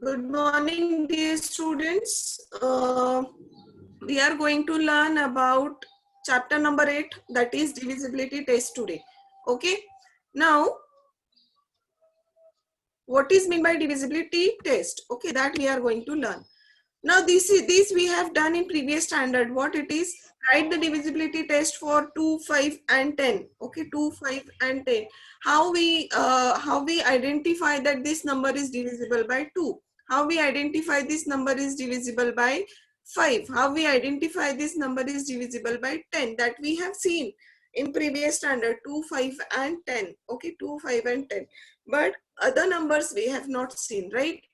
Good morning, dear students. We are going to learn about chapter number 8, that is divisibility test today. Okay. Now, what is meant by divisibility test? Okay, that we are going to learn. Now, this we have done in previous standard. What it is? Write the divisibility test for 2, 5, and 10. Okay, 2, 5, and 10. How we identify that this number is divisible by 2? How we identify this number is divisible by 5? How we identify this number is divisible by 10? That we have seen in previous standard 2, 5, and 10. Okay, 2, 5, and 10. But other numbers we have not seen, right?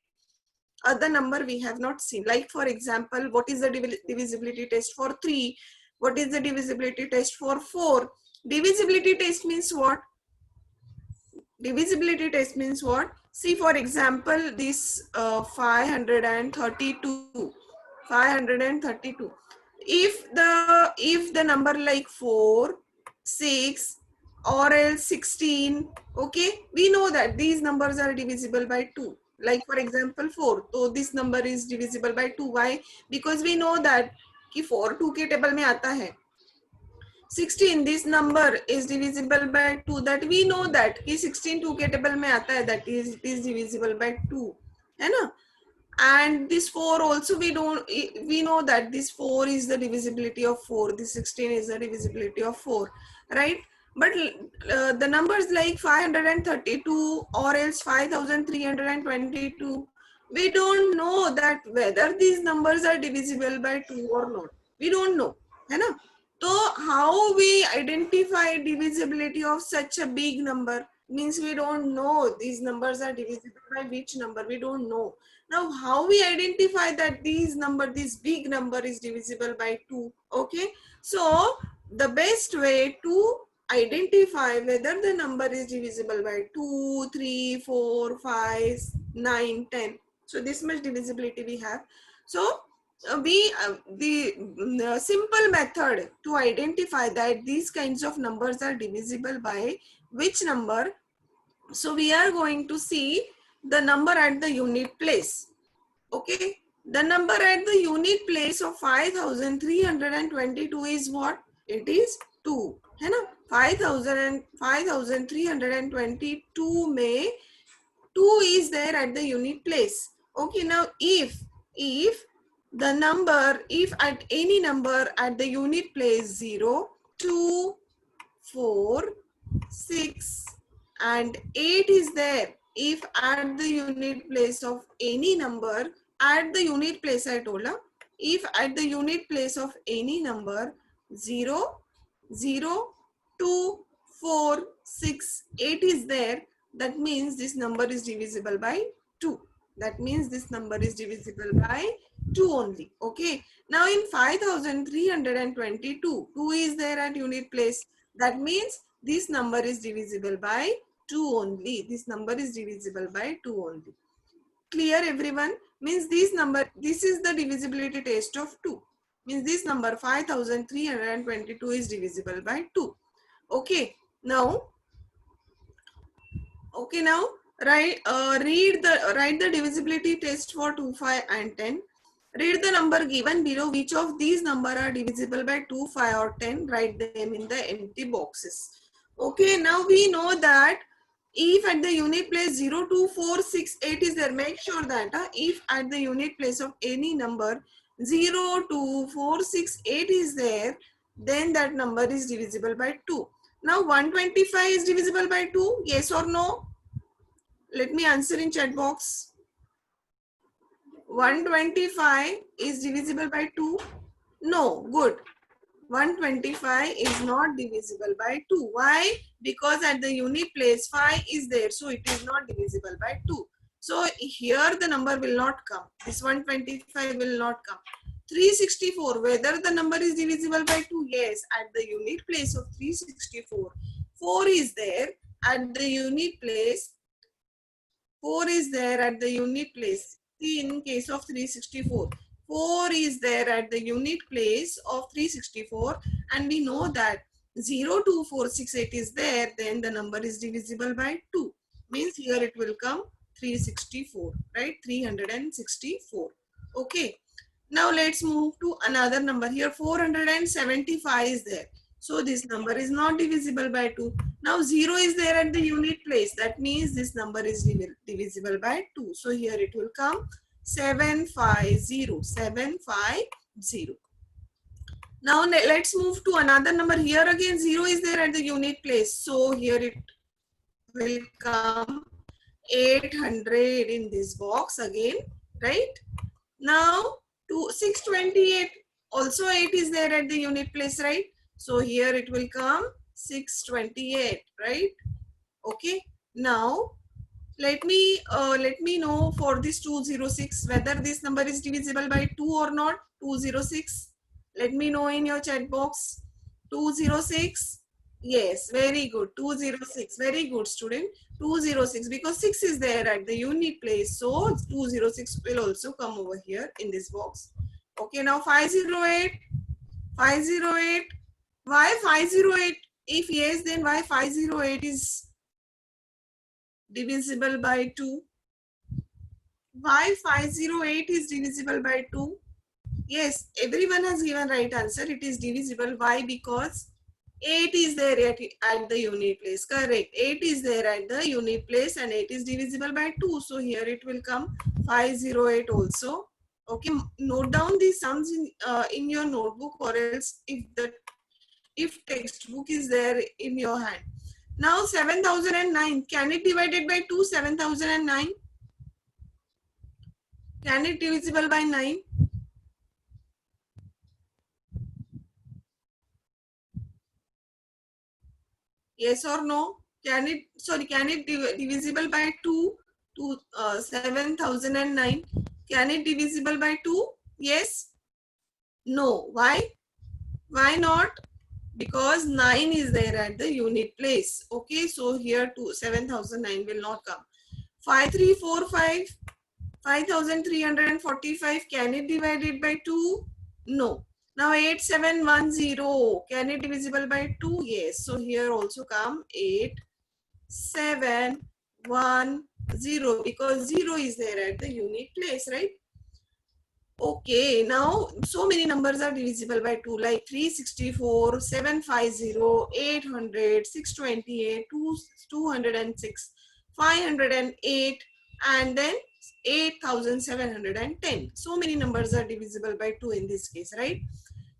Other number we have not seen. Like for example, what is the divisibility test for 3? What is the divisibility test for 4? Divisibility test means what? Divisibility test means what? See, for example, this 532. 532. If the number like 4, 6, or else 16, okay, we know that these numbers are divisible by 2. Like for example 4, so this number is divisible by 2. Why? Because we know that कि 4 2 के table में आता है. 16, this number is divisible by 2. That we know that कि 16 2 के table में आता है, that is it is divisible by 2, है ना? And this 4 also we know that this 4 is the divisibility of 4. This 16 is the divisibility of 4, right? But the numbers like 532 or else 5322, we don't know that whether these numbers are divisible by 2 or not. We don't know, है ना? So how we identify divisibility of such a big number? Means we don't know these numbers are divisible by which number. We don't know. Now, how we identify that this big number is divisible by 2? Okay. So, the best way to identify whether the number is divisible by 2, 3, 4, 5, 9, 10. So, this much divisibility we have. So, the simple method to identify that these kinds of numbers are divisible by which number? So we are going to see the number at the unit place. Okay, the number at the unit place of 5322 is what? It is 2, है ना? 5322 में 2 is there at the unit place. Okay, now if the number, if at any number at the unit place 0, 2, 4, 6 and 8 is there, if at the unit place of any number, at the unit place I told you, if at the unit place of any number 0, 0, 2, 4, 6, 8 is there, that means this number is divisible by 2. That means this number is divisible by 2 only. Okay. Now in 5322, 2 is there at unit place. That means this number is divisible by 2 only. This number is divisible by 2 only. Clear everyone? Means this number, this is the divisibility test of 2. Means this number 5322 is divisible by 2. Okay. Now write the divisibility test for 2, 5 and 10. Read the number given below. Which of these numbers are divisible by 2, 5 or 10? Write them in the empty boxes. Okay, now we know that if at the unit place 0, 2, 4, 6, 8 is there, make sure that if at the unit place of any number 0, 2, 4, 6, 8 is there, then that number is divisible by 2. Now 125 is divisible by 2, yes or no? Let me answer in chat box. 125 is divisible by 2? No, good. 125 is not divisible by 2. Why? Because at the unit place 5 is there, so it is not divisible by 2. So here the number will not come. This 125 will not come. 364, whether the number is divisible by 2? Yes, at the unit place of 364, 4 is there at the unit place. 4 is there at the unit place. See, in case of 364, 4 is there at the unit place of 364, and we know that 0, 2, 4, 6, 8 is there, then the number is divisible by 2. Means here it will come 364, right? 364. Okay. Now let's move to another number. Here 475 is there. So this number is not divisible by 2. Now 0 is there at the unit place. That means this number is divisible by 2. So here it will come 750. 750. Now let's move to another number. Here again 0 is there at the unit place. So here it will come 800 in this box again, right? Now to 628, also 8 is there at the unit place, right? So here it will come 628, right? Okay. Now let me know for this 206 whether this number is divisible by 2 or not. 206. Let me know in your chat box. 206. Yes, very good. 206. Very good, student. 206 because 6 is there at the unit place. So 206 will also come over here in this box. Okay, now 508. 508. Why 508? If yes, then why 508 is divisible by 2? Why 508 is divisible by 2? Yes, everyone has given right answer. It is divisible. Why? Because 8 is there at the unit place. Correct. 8 is there at the unit place and 8 is divisible by 2. So here it will come 508 also. Okay, note down these sums in your notebook, or else if textbook is there in your hand. Now 7009. Can it divided by 2? 7009. Can it divisible by 9? Yes or no? Can it divisible by 2 to 7009? Can it divisible by 2? Yes? No. Why? Why not? Because 9 is there at the unit place. Okay, so here 7009 will not come. 5345, 5345, can it divided by 2? No. Now 8710, can it divisible by 2? Yes. So here also come 8710 because 0 is there at the unit place, right? Okay, now so many numbers are divisible by 2, like 364, 750, 800, 628, 206, 508, and then 8710. So many numbers are divisible by 2 in this case, right?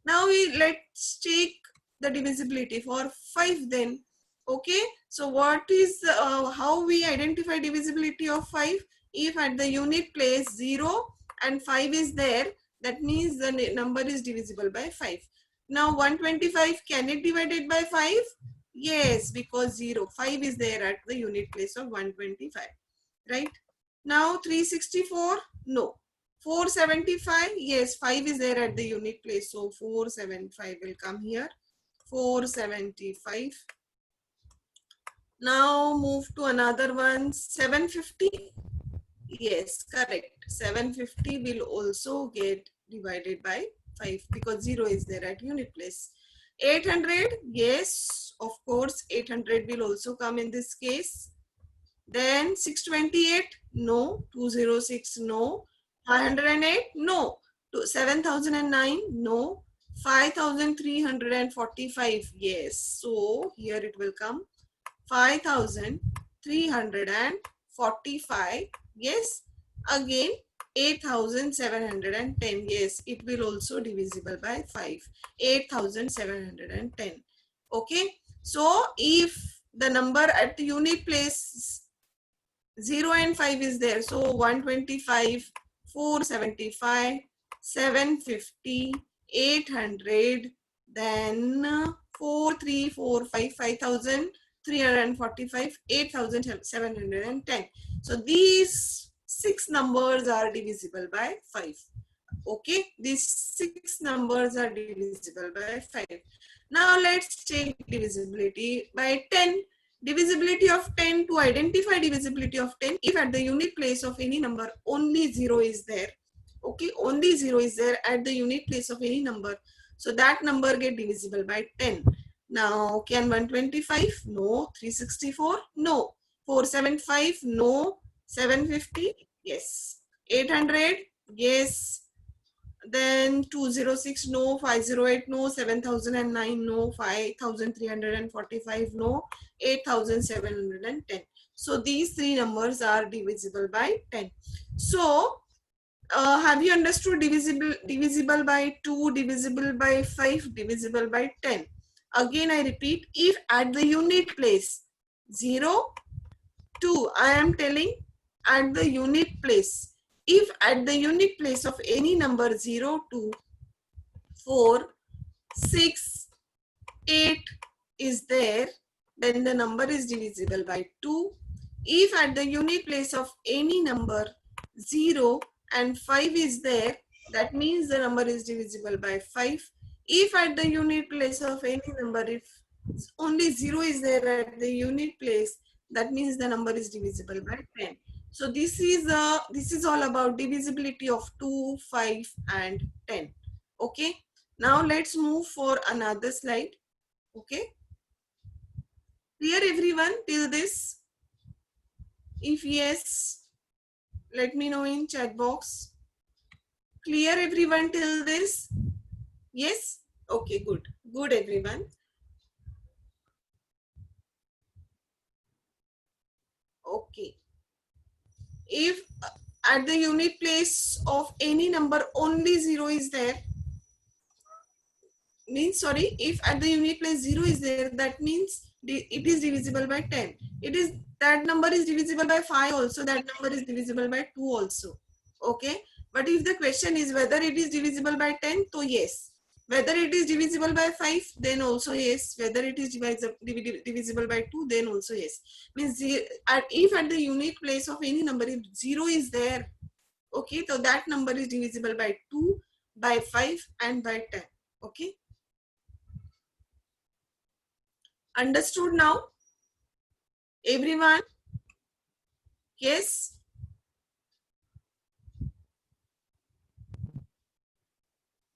Now let's take the divisibility for 5 then. Okay, so what is how we identify divisibility of 5? If at the unit place 0 and 5 is there, that means the number is divisible by 5. Now 125, can it divided by 5? Yes, because 5 is there at the unit place of 125, right? Now 364, no. 475, yes, 5 is there at the unit place, so 475 will come here. 475. Now move to another one. 750. Yes, correct. 750 will also get divided by 5 because 0 is there at unit place. 800, yes, of course, 800 will also come in this case. Then 628, no. 206, no. 508, no. 7009, no. 5345, yes. So here it will come 5345, yes. Again 8710, yes, it will also divisible by 5. 8710. Okay, so if the number at the unit place 0 and 5 is there, so 125, 475, 750, 800, then 4345, 5345, 8710. So these 6 numbers are divisible by 5. Okay, these 6 numbers are divisible by 5. Now let's take divisibility by 10. Divisibility of 10, to identify divisibility of 10, if at the unit place of any number only 0 is there. Okay, only 0 is there at the unit place of any number. So that number get divisible by 10. Now can 125? No. 364? No. 475? No. 750, yes. 800, yes. Then 206, no. 508, no. 7009, no. 5345, no. 8710. So these three numbers are divisible by 10. So have you understood divisible by 2, divisible by 5, divisible by 10? Again I repeat, if at the unit place 0, 2, I am telling at the unit place. If at the unit place of any number 0, 2, 4, 6, 8 is there, then the number is divisible by 2. If at the unit place of any number 0 and 5 is there, that means the number is divisible by 5. If at the unit place of any number, if only 0 is there at the unit place, that means the number is divisible by 10. So this is all about divisibility of 2, 5 and 10. Okay. Now let's move for another slide. Okay. Clear everyone till this? If yes, let me know in chat box. Clear everyone till this? Yes? Okay, good. Good everyone. Okay. If at the unit place of any number only 0 is there, means sorry, if at the unit place 0 is there, that means it is divisible by 10. It is that number is divisible by 5 also, that number is divisible by 2 also. Okay, but if the question is whether it is divisible by 10, so yes. Whether it is divisible by 5, then also yes. Whether it is divisible by 2, then also yes. Means if at the unit place of any number, if 0 is there, okay, so that number is divisible by 2, by 5 and by 10. Okay. Understood now? Everyone? Yes?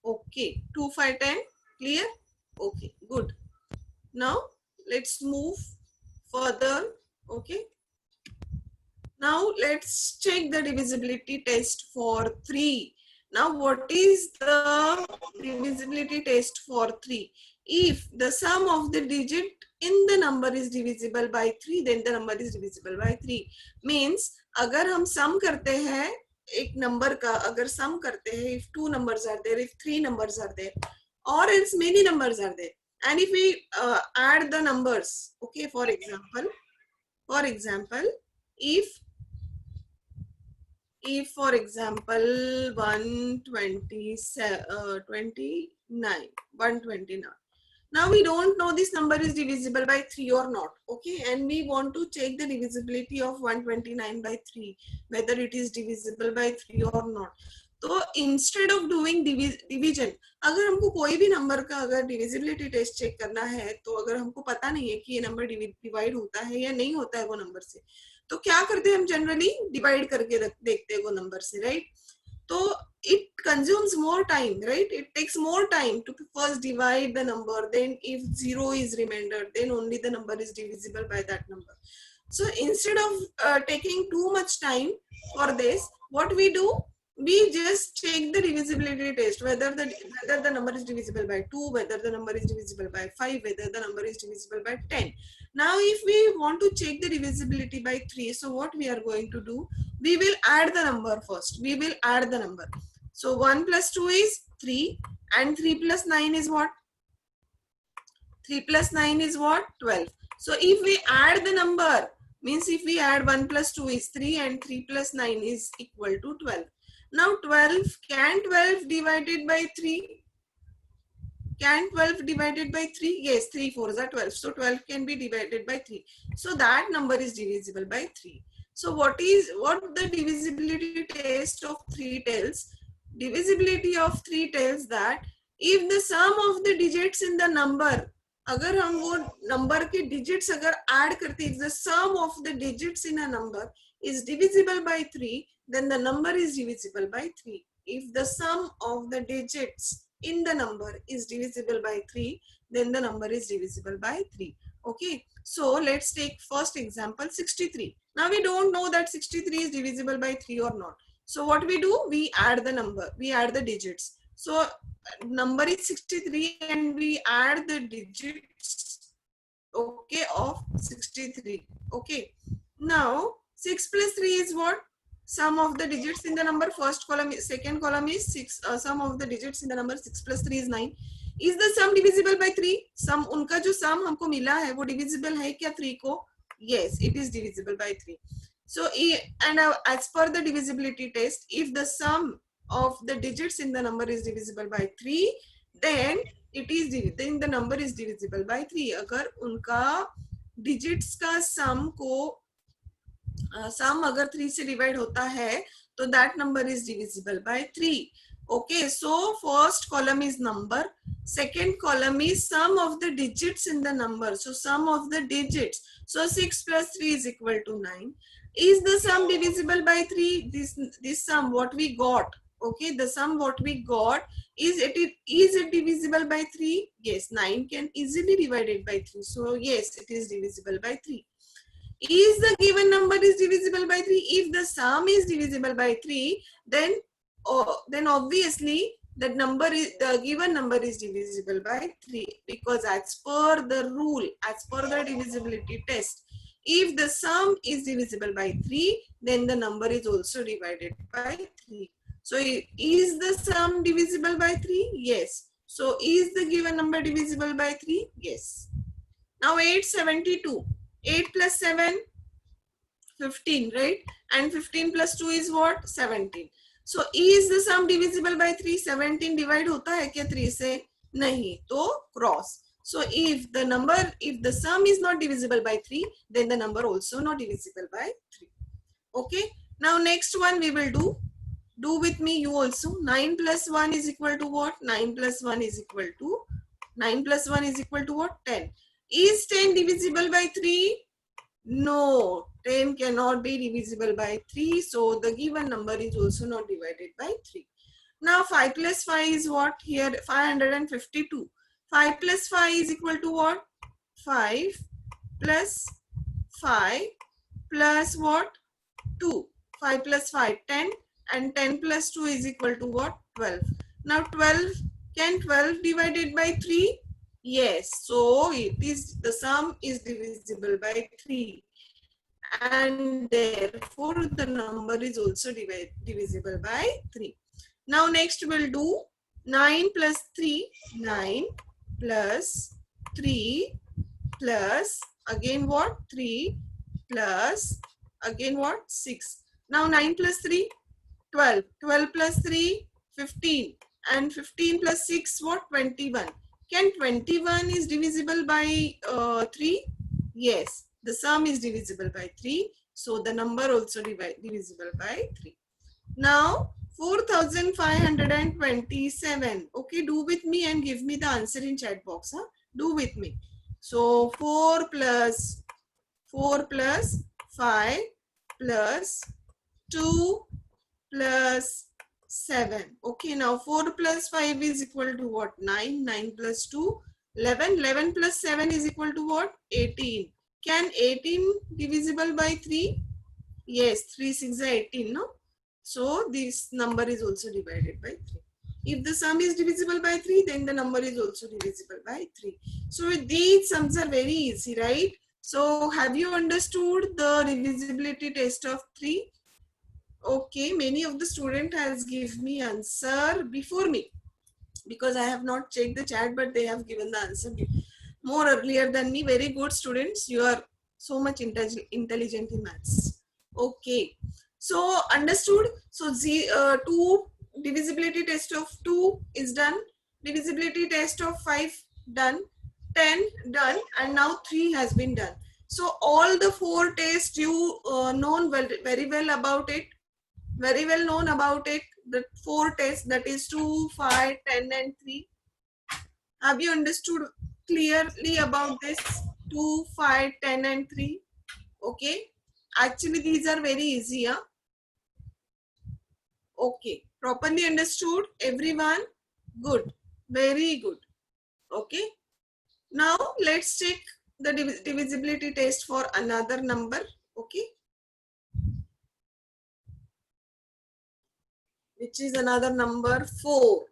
Okay. 2, 5, 10. Clear? Okay. Good. Now, let's move further. Okay. Now, let's check the divisibility test for 3. Now, what is the divisibility test for 3? If the sum of the digit in the number is divisible by 3, then the number is divisible by 3. Means, अगर हम sum करते हैं एक number का, अगर sum करते हैं, if 2 numbers are there, if 3 numbers are there, or else many numbers are there, and if we add the numbers, okay, for example, if for example 129, now we don't know this number is divisible by 3 or not, okay, and we want to check the divisibility of 129 by 3, whether it is divisible by 3 or not. तो instead of doing division, अगर हमको कोई भी number का अगर divisibility test check करना है, तो अगर हमको पता नहीं है कि ये नंबर डिवाइड होता है या नहीं होता है वो नंबर से, तो क्या करते हैं हम जनरली डिवाइड करके देखते हैं वो नंबर से, राइट? तो it consumes more time, right? It takes more time to first divide the number, then if 0 is remainder, then only the number is divisible by that number. So instead of taking too much time for this, what we do, we just check the divisibility test, whether the number is divisible by 2, whether the number is divisible by 5, whether the number is divisible by 10. Now if we want to check the divisibility by 3, so what we are going to do, we will add the number first. We will add the number. So 1 plus 2 is 3, and 3 plus 9 is what? 3 plus 9 is what? 12. So if we add the number, means if we add 1 plus 2 is 3 and 3 plus 9 is equal to 12. Now 12, can 12 divided by 3? Can 12 divided by 3? Yes, 3 4s are 12. So 12 can be divided by 3. So that number is divisible by 3. So what the divisibility test of 3 tells? Divisibility of 3 tells that if the sum of the digits in the number, अगर हम वो number के digits अगर add करते, if the sum of the digits in a number is divisible by 3, then the number is divisible by 3. If the sum of the digits in the number is divisible by 3, then the number is divisible by 3. Okay, so let's take first example 63. Now we don't know that 63 is divisible by 3 or not. So what we do, we add the number, we add the digits. So number is 63 and we add the digits, okay, of 63. Okay, now 6 plus 3 is what? Sum of the digits in the number. First column, second column is 6. Sum of the digits in the number 6 plus 3 is 9. Is the sum divisible by 3? Sum, उनका जो sum हमको मिला है वो divisible है क्या 3 को? Yes, it is divisible by 3. So and as per the divisibility test, if the sum of the digits in the number is divisible by 3, then then the number is divisible by 3. अगर उनका digits का sum को sum अगर 3 से divide होता है तो that number is divisible by 3. Okay, so first column is number, second column is sum of the digits in the number. So sum of the digits. So 6 plus 3 is equal to 9. Is the sum divisible by 3? This sum what we got, okay, the sum what we got, is it divisible by 3? Yes, 9 can easily divide it by 3. So yes, it is divisible by 3. Is the given number is divisible by 3? If the sum is divisible by 3, then obviously the given number is divisible by 3, because as per the rule, as per the divisibility test, if the sum is divisible by 3, then the number is also divided by 3. So is the sum divisible by 3? Yes. So is the given number divisible by 3? Yes. Now 872. 8 plus 7, 15, right? And 15 plus 2 is what? 17. So is the sum divisible by 3? 17 divide होता है क्या 3 से? नहीं, तो cross. So if the sum is not divisible by 3, then the number also not divisible by 3. Okay. Now next one we will do. Do with me, you also. 9 plus 1 is equal to what? 9 plus 1 is equal to 9 plus 1 is equal to what? 10. Is 10 divisible by 3? No, 10 cannot be divisible by 3. So the given number is also not divided by 3. Now 5 plus 5 is what? Here 552. 5 plus 5 is equal to what? 5 plus 5 plus what? 2. 5 plus 5, 10. And 10 plus 2 is equal to what? 12. Now 12, can 12 divided by 3? Yes, so the sum is divisible by 3, and therefore the number is also divisible by 3. Now next we'll do 9 plus 3, 9 plus 3 plus again what? 3 plus again what? 6. Now 9 plus 3, 12. 12 plus 3, 15. And 15 plus 6 what? 21. Can 21 is divisible by 3? Yes, the sum is divisible by 3. So the number also divisible by 3. Now 4527. Okay, do with me and give me the answer in chat box. Huh? Do with me. So 4 plus 5 plus 2 plus 7. Okay, now 4 plus 5 is equal to what? 9. 9 plus 2, 11. 11 plus 7 is equal to what? 18. Can 18 divisible by 3? Yes, 3 6 are 18, no? So this number is also divided by 3. If the sum is divisible by 3, then the number is also divisible by 3. So these sums are very easy, right? So have you understood the divisibility test of 3? Okay, many of the student has give me answer before me, because I have not checked the chat, but they have given the answer more earlier than me. Very good students, you are so much intelligent in maths. Okay, so understood. So 2 divisibility test of 2 is done, divisibility test of 5 done, 10 done, and now 3 has been done. So all the 4 tests you know very well about it. Very well known about it, the 4 tests, that is 2, 5, 10 and 3. Have you understood clearly about this 2, 5, 10 and 3? Okay, actually these are very easy. Huh? Okay, properly understood everyone? Good, very good. Okay, now let's check the divisibility test for another number. Okay, which is another number 4.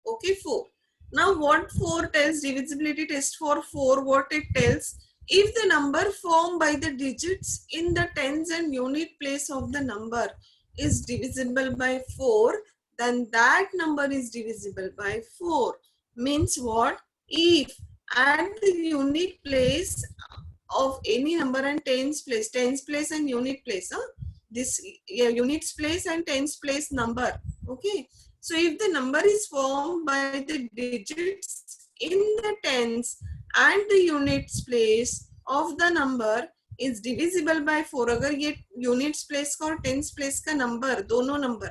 Okay, 4. Now what 4 tells, divisibility test for 4, what it tells, if the number formed by the digits in the tens and unit place of the number is divisible by 4, then that number is divisible by 4. Means what? If at the unit place of any number and tens place and unit place, this units place and tens place number. Okay, so if the number is formed by the digits in the tens and the units place of the number is divisible by 4, अगर ये units place का और tens place का number दोनों number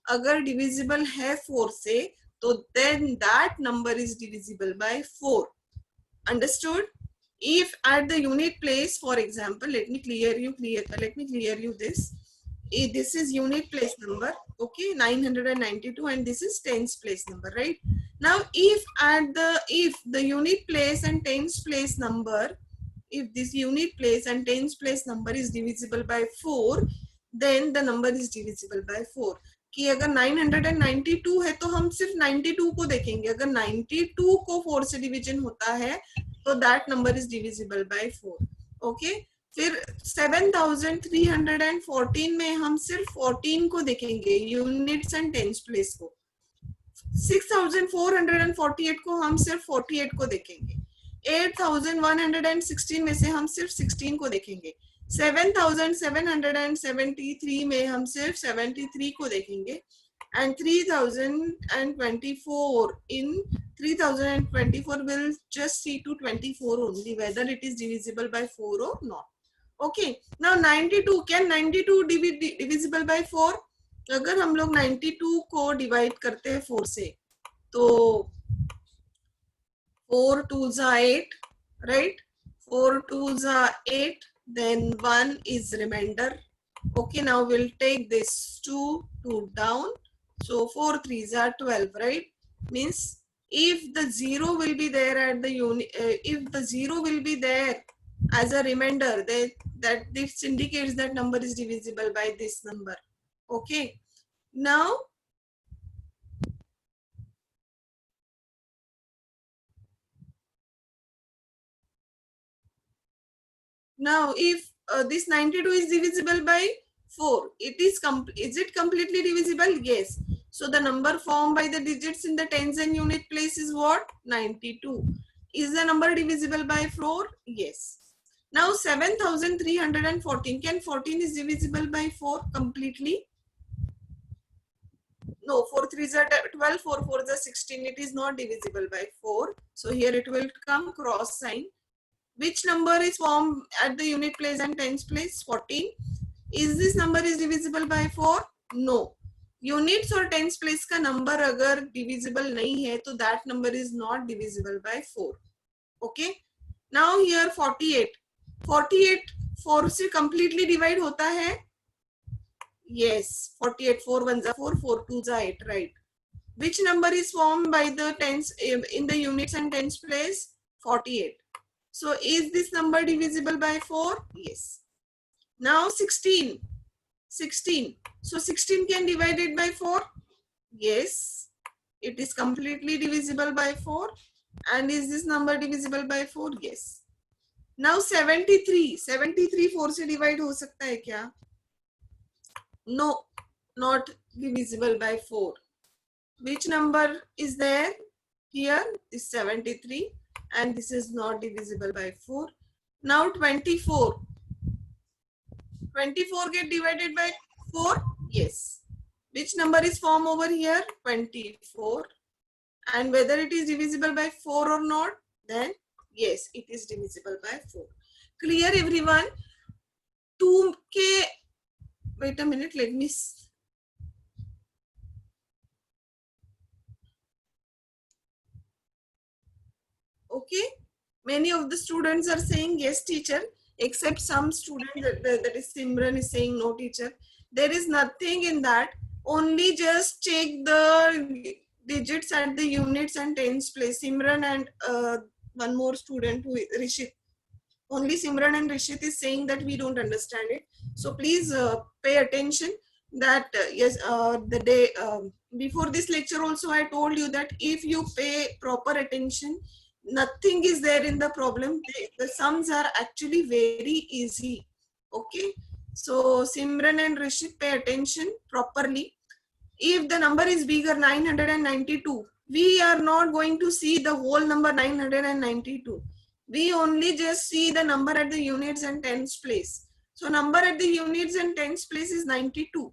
अगर divisible है 4 से, तो then that number is divisible by 4. Understood? If at the unit place, for example, let me clear you this. This is unit place number, okay, 992, and this is tens place number, right? Now, if the unit place and tens place number, if this unit place and tens place number is divisible by 4, then the number is divisible by 4. कि अगर 992 है तो हम सिर्फ 92 को देखेंगे, अगर 92 को 4 से डिवीजन होता है तो that number is divisible by 4. Okay, फिर 7314 में हम सिर्फ 14 को देखेंगे, यूनिट्स एंड टेंस प्लेस को. 6448 को हम सिर्फ 48 को देखेंगे. 8116 में से हम सिर्फ 16 को देखेंगे. 7773 में हम सिर्फ 73 को देखेंगे. And 3024, in 3024 will just see to 24 only, whether it is divisible by 4 or not. Okay, now 92, can 92 divisible by 4? अगर हम लोग 92 को डिवाइड करते हैं 4 से, तो 4 2s are 8, right? 4 2s are 8, then 1 is remainder. Okay, now we'll take this 2 down. So 4 3s are 12, right? Means if the 0 will be there at the unit, if the 0 will be there as a remainder, that this indicates that number is divisible by this number. Okay. Now if this 92 is divisible by 4, is it completely divisible? Yes. So the number formed by the digits in the tens and unit place is what? 92. Is the number divisible by 4? Yes. Now 7314, can 14 is divisible by 4 completely? No, 4 3s are 12, 4 4s are 16. It is not divisible by 4. So here it will come cross sign. Which number is formed at the unit place and tens place? 14. Is this number is divisible by 4? No. Units or tens place का number अगर divisible नहीं है तो that number is not divisible by 4. Okay. Now here 48. 48 4 से completely divide होता है? Yes. 48 4 1s are 4, 4 2s are 8, right? Which number is formed by the tens in the units and tens place? 48. So is this number divisible by 4? Yes. Now 16. 16. So 16 can divide it by 4? Yes. It is completely divisible by 4. And is this number divisible by 4? Yes. Now 73. 73 4 से divide हो सकता है क्या? No. Not divisible by 4. Which number is there? Here is 73. And this is not divisible by 4. Now 24. 24 get divided by 4? Yes. Which number is formed over here? 24. And whether it is divisible by 4 or not, then yes, it is divisible by 4. Clear everyone? 2 ke, wait a minute, let me okay. Many of the students are saying yes, teacher, except some student that is Simran is saying no, teacher. There is nothing in that. Only just check the digits at the units and tens place. Simran and one more student who is Rishit. only Simran and Rishit is saying that we don't understand it. So please pay attention that yes, the day before this lecture also I told you that if you pay proper attention, nothing is there in the problem. The sums are actually very easy. Okay, so Simran and Rishit, pay attention properly. If the number is bigger 992, we are not going to see the whole number 992. We only just see the number at the units and tens place. So number at the units and tens place is 92.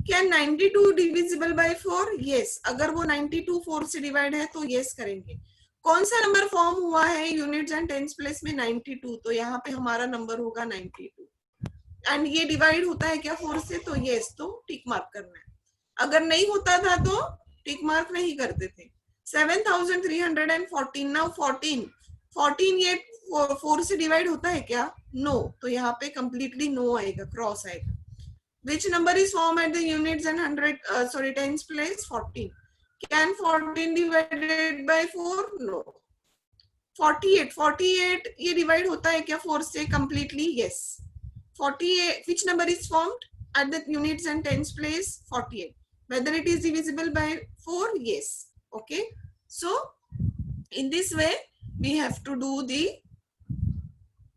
Can 92 divisible by 4? Yes. अगर वो 92 4 से divide है तो yes करेंगे. कौन सा number form हुआ है यूनिट्स एंड टेंस प्लेस में? 92. तो यहाँ पे हमारा नंबर होगा 92. एंड ये डिवाइड होता है क्या 4 से? तो yes, तो टिक मार्क करना है. अगर नहीं होता था तो टिक मार्क नहीं करते थे. 7314. नाउ 14 ये 4 से डिवाइड होता है क्या? नो. तो यहाँ पे कंप्लीटली नो आएगा, क्रॉस आएगा. Which number is formed at the units and tens place? 14. Can 14 divided by 4? No. 48 ये divide होता है क्या 4 से? Completely yes. 48 which number is formed at the units and tens place? 48. Whether it is divisible by 4? Yes. Okay. So in this way we have to do the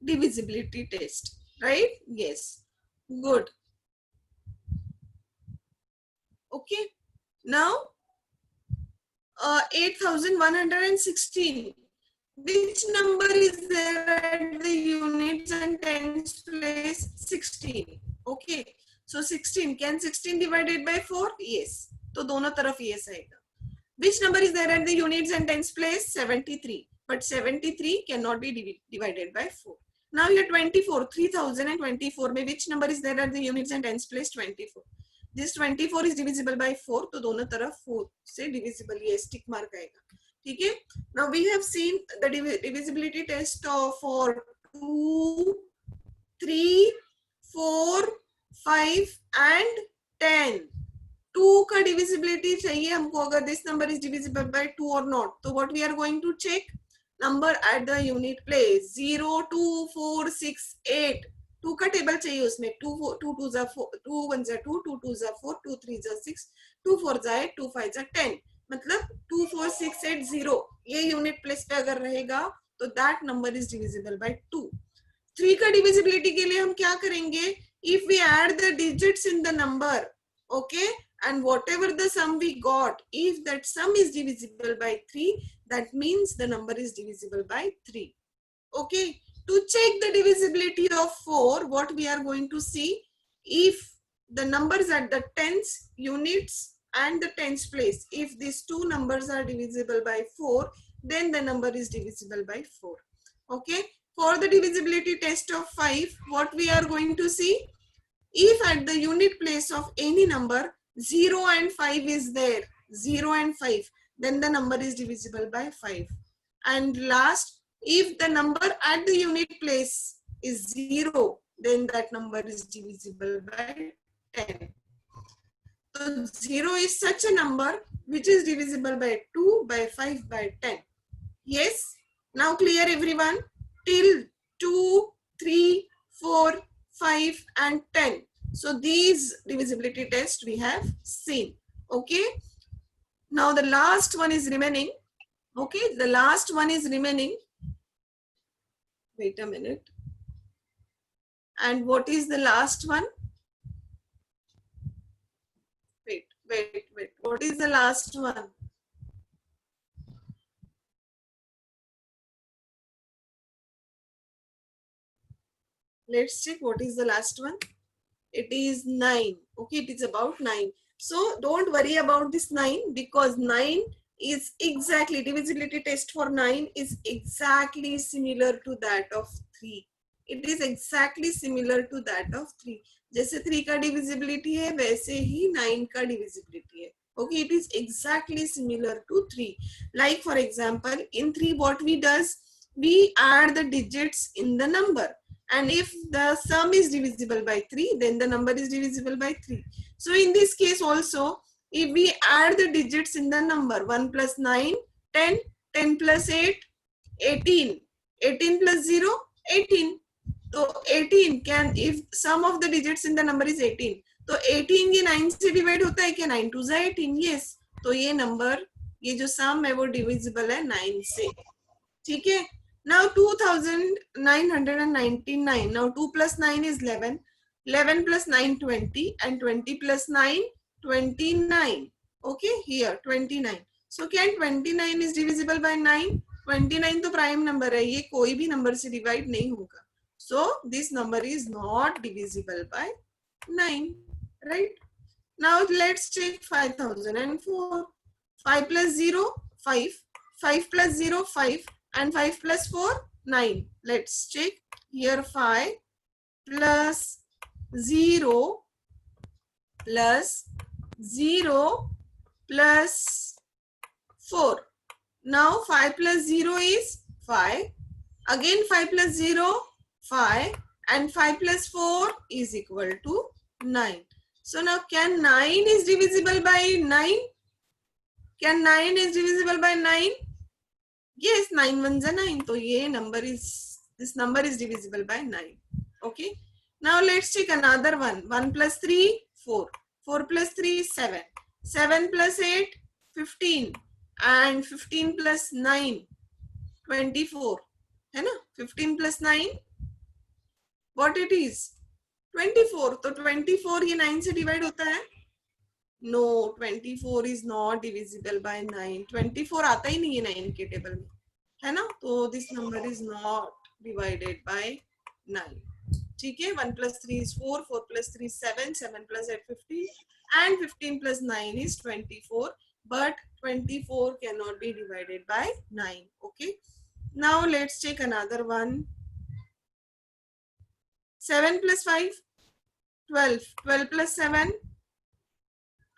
divisibility test, right? Yes. Good. Okay, now 8116. Which number is there at the units and tens place? 16. Okay, so 16. Can 16 divided by 4? Yes. तो दोनों तरफ yes आएगा. Which number is there at the units and tens place? 73. But 73 cannot be divided by 4. Now here 24. 3024 में which number is there at the units and tens place? 24. This 24 is divisible by 4, तो दोनों तरफ 4 से divisible, ये stick mark आएगा. ठीक है. Now we have seen the divisibility test for 2, 3, 4, 5 and 10. 2 का divisibility चाहिए हमको अगर this number is divisible by 2 or not. तो what we are going to check? Number at the unit place. 0, 2, 4, 6, 8. 2 का टेबल चाहिए उसमें. 2 2 जा 4, 2 1 जा 2, 2 2 जा 4, 2 3 जा 6, 2 4 जा 8, 2 5 जा 10. मतलब 2 4 6 8 0 ये यूनिट प्लेस पे अगर रहेगा तो that number is divisible by 2. 3 का डिविजिबिलिटी के लिए हम क्या करेंगे? If we add the digits in the number, okay, and whatever the sum we got, if that sum is divisible by 3, that means the number is divisible by 3. Okay. To check the divisibility of 4, what we are going to see, if the numbers at the tens, units and the tens place, if these two numbers are divisible by 4, then the number is divisible by 4. Okay. For the divisibility test of 5, what we are going to see, if at the unit place of any number 0 and 5 is there, 0 and 5, then the number is divisible by 5. And last, if the number at the unit place is 0, then that number is divisible by 10. So 0 is such a number which is divisible by 2, by 5, by 10. Yes? Now clear everyone? Till 2, 3, 4, 5 and 10. So these divisibility tests we have seen. Okay? Now the last one is remaining. Okay? The last one is remaining. Wait a minute. And what is the last one? Wait. What is the last one? Let's check what is the last one. It is 9. Okay, it is about 9. So don't worry about this 9 because 9 is exactly, divisibility test for 9 is exactly similar to that of 3. It is exactly similar to that of 3. जैसे 3 का divisibility है वैसे ही 9 का divisibility है. Okay, it is exactly similar to 3. Like for example, in 3 what we does, we add the digits in the number. And if the sum is divisible by 3, then the number is divisible by 3. So in this case also, if we add the digits in the number 1 plus 9, 10, 10 plus 8, 18, 18 plus 0, 18. तो 18 can, if sum of the digits in the number is 18, तो 18 ये 9 से divide होता है क्या? 9 2 18. yes. तो ये number, ये जो सम है वो डिविजिबल है 9 से. ठीक है. Now 2999. Now 2 plus 9 is 11. 11 plus 9 20, and 20 plus 9 29. Okay, here 29. So can 29 is divisible by 9? 29 तो प्राइम नंबर है, ये कोई भी नंबर से डिवाइड नहीं होगा. So this number is not divisible by 9, right? Now let's check 5004. 5 plus 0 5, 5 plus 0 5, and 5 plus 4 9. Let's check here. 5 plus 0 plus 0 plus 4. Now 5 plus 0 is 5. Again 5 plus 0 5, and 5 plus 4 is equal to 9. So now can 9 is divisible by 9? Can 9 is divisible by 9? Yes, 9 ones are 9. So this number is divisible by 9. Okay. Now let's take another one. 1 plus 3 4. 4 plus 3 7. 7 plus 8 15. And 15 plus 9 24. है ना? 15 plus 9 what it is? 24. तो 24 ये 9 से divide होता है? No, 24 is not divisible by 9. 24 आता ही नहीं है 9 के टेबल में, है ना? तो this number is not divided by 9. ठीक है. 1 plus 3 is 4. 4 plus 3 is 7. 7 plus 8 15, and 15 plus 9 is 24. But 24 cannot be divided by 9. Okay. Now let's take another one. 7 plus 5 12. 12 plus 7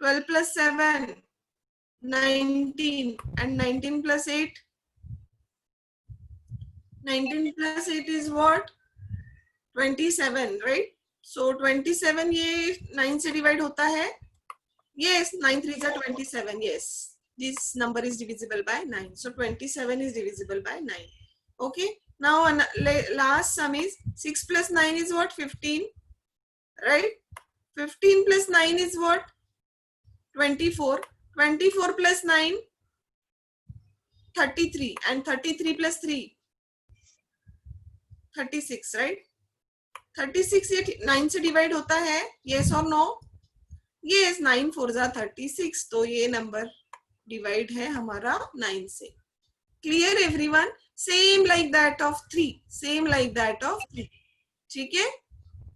12 plus 7 19, and 19 plus 8 19 plus 8 is what? 27, right? So 27 ये 9 से divide होता है? Yes, 9 3 are 27. Yes, this number is divisible by 9. So 27 is divisible by 9. Okay. Now last sum is 6 plus 9 is what? 15, right? 15 plus 9 is what? 24. 24 plus 9 33, and 33 plus 3 36, right? 36 ये 9 से divide होता है? Yes or no? Yes, 9 4 जा 36. तो ये number divide है हमारा 9 से. Clear everyone? Same like that of 3. Same like that of 3. ठीक है?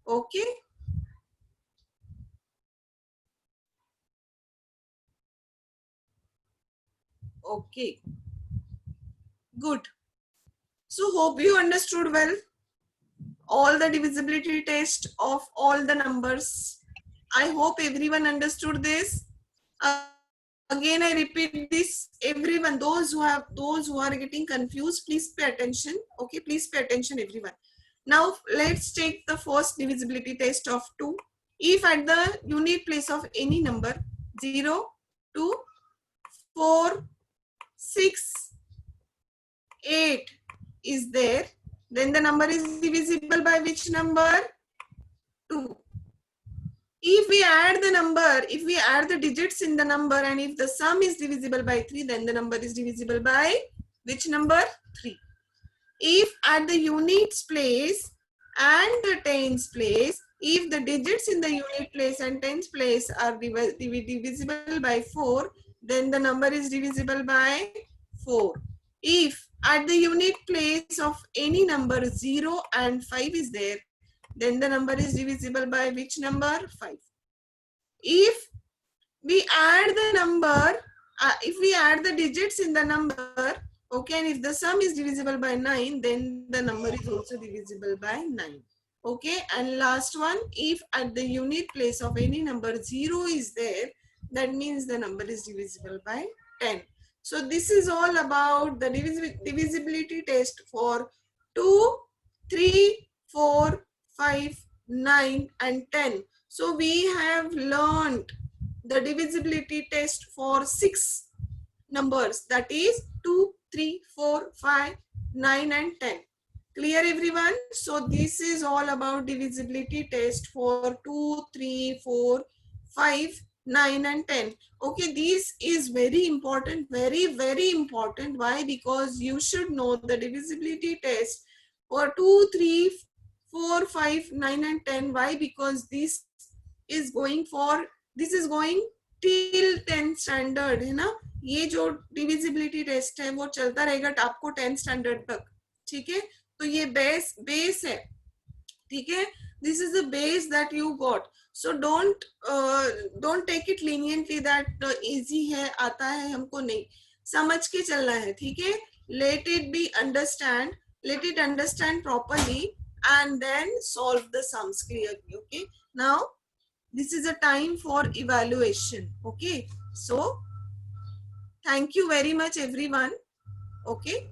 Okay. Okay. Good. So hope you understood well all the divisibility test of all the numbers. I hope everyone understood this. Again, I repeat this. Everyone, those who are getting confused, please pay attention. Okay, please pay attention, everyone. Now let's take the first divisibility test of 2. If at the unit place of any number 0, 2, 4, 6, 8 is there, then the number is divisible by which number? 2. If we add the number, if we add the digits in the number, and if the sum is divisible by 3, then the number is divisible by which number? 3. If at the units place and the tens place, if the digits in the unit place and tens place are divisible by 4, then the number is divisible by 4. If at the unit place of any number 0 and 5 is there, then the number is divisible by which number? 5. If we add the number, if we add the digits in the number, okay, and if the sum is divisible by 9, then the number is also divisible by 9. Okay, and last one, if at the unit place of any number 0 is there, that means the number is divisible by 10. So this is all about the divisibility test for 2, 3, 4, 5, 9 and 10. So we have learned the divisibility test for 6 numbers, that is 2, 3, 4, 5, 9 and 10. Clear everyone? So this is all about divisibility test for 2, 3, 4, 5, 9 and 10. Okay, this is very important, very important. Why? Because you should know the divisibility test for 2, 3, 4, 5, 9 and 10. Why? Because this is going till 10 standard है ना. ये जो divisibility test है वो चलता रहेगा आपको 10 standard तक. ठीक है, तो ये बेस है. ठीक है, this is the base that you got. So don't take it leniently that easy है, आता है हमको. नहीं, समझ के चलना है. ठीक है, let it understand properly and then solve the sums clearly. Okay, now this is a time for evaluation. Okay, so thank you very much everyone. Okay.